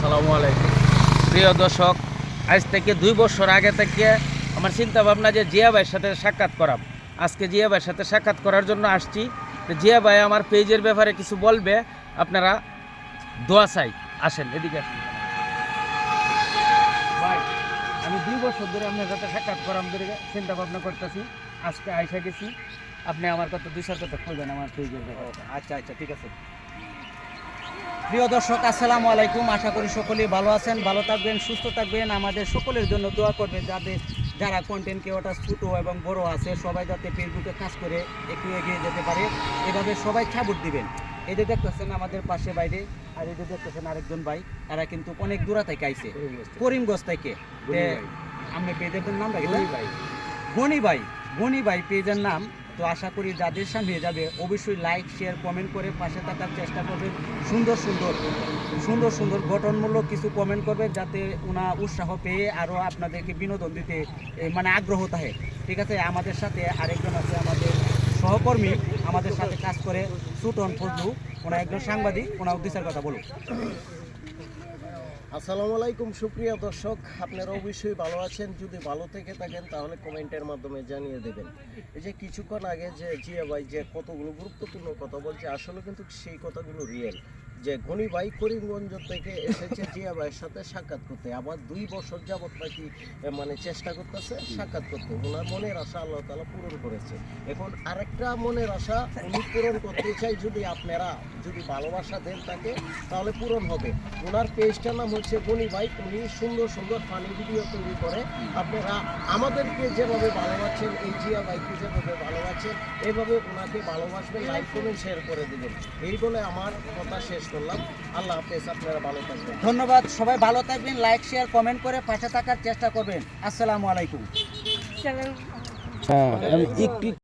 আসসালামু আলাইকুম প্রিয় দর্শক, আজ থেকে 2 বছর আগে থেকে আমার চিন্তা ভাবনা যে জিয়া ভাইয়ের সাথে সাক্ষাৎ করাম। আজকে জিয়া ভাইয়ের সাথে সাক্ষাৎ করার জন্য আসছি। তো জিয়া ভাই আমার পেজের ব্যাপারে কিছু বলবে, আপনারা দোয়া চাই। আসেন এদিকে আসেন ভাই। আমি 2 বছর ধরে আপনার সাথে সাক্ষাৎ করাম ধরে চিন্তা ভাবনা করতেছি, আজকে আইসা গেছি। আপনি আমার কথা 2-4 কথা বলবেন আমার পেজের ব্যাপারে। আচ্ছা ঠিক আছে। প্রিয় দর্শক, আসসালামু আলাইকুম। আশা করি সকলেই ভালো আছেন, ভালো থাকবেন, সুস্থ থাকবেন। আমাদের সকলের জন্য দোয়া করবেন যারা কন্টেন্ট ক্রিয়েটর ছোটো এবং বড় আছে সবাই যাতে ফেসবুকে কাজ করে একটু এগিয়ে যেতে পারে, এভাবে সবাই সাপোর্ট দিবেন। এই যে দেখতেছেন আমাদের পাশে বাইরে, আর এই যে দেখতেছেন আরেকজন ভাই, এরা কিন্তু অনেক দূরা থেকে আইছে, করিমগঞ্জ থেকে। আমি পেজের নাম রাখি গনি ভাই পেজের নাম। তো আশা করি যাদের সামনে যাবে অবশ্যই লাইক শেয়ার কমেন্ট করে পাশে থাকার চেষ্টা করবেন। সুন্দর সুন্দর গঠনমূলক কিছু কমেন্ট করবে, যাতে ওনা উৎসাহ পেয়ে আরও আপনাদেরকে বিনোদন দিতে মানে আগ্রহ থাকে। ঠিক আছে, আমাদের সাথে আরেকজন আছে, আমাদের সহকর্মী, আমাদের সাথে কাজ করে, সুটন ফজলু। ওনা একজন সাংবাদিক, ওনা উদ্দেশ্যের কথা বলুন। আসসালামু আলাইকুম সুপ্রিয় দর্শক, আপনারা অবশ্যই ভালো আছেন। যদি ভালো থেকে থাকেন তাহলে কমেন্টের মাধ্যমে জানিয়ে দেবেন। এই যে কিছুক্ষণ আগে যে জিয়া ভাই যে কতগুলো গুরুত্বপূর্ণ কথা বলছে, আসলে কিন্তু সেই কথাগুলো রিয়েল। যে গনি ভাই করিমগঞ্জ থেকে এসেছে জিয়া ভাইয়ের সাথে সাক্ষাৎ করতে, আবার 2 বছর যাবত নাকি মানে চেষ্টা করতেছে সাক্ষাৎ করতে। ওনার মনের আশা আল্লাহ তাআলা পূরণ করেছে। এখন আরেকটা মনের আশা উনি পূরণ করতে চাই, যদি আপনারা যদি ভালোবাসা দেন তাকে তাহলে পূরণ হবে। ওনার পেজটার নাম হচ্ছে গনি ভাই। উনি সুন্দর সুন্দর ফানি ভিডিও তৈরি করে। আপনারা আমাদেরকে যেভাবে ভালোবাসেন, এই জিয়া ভাইকে যেভাবে ভালোবাসেন, এইভাবে ওনাকে ভালোবাসবেন, লাইক কমেন্ট শেয়ার করে দেবেন। এই বলে আমার কথা শেষ করলাম। আল্লাহ হাফেজ, আপনারা ভালো থাকবেন। ধন্যবাদ, সবাই ভালো থাকবেন, লাইক শেয়ার কমেন্ট করে পাশে থাকার চেষ্টা করবেন। আসসালামু আলাইকুম। একটু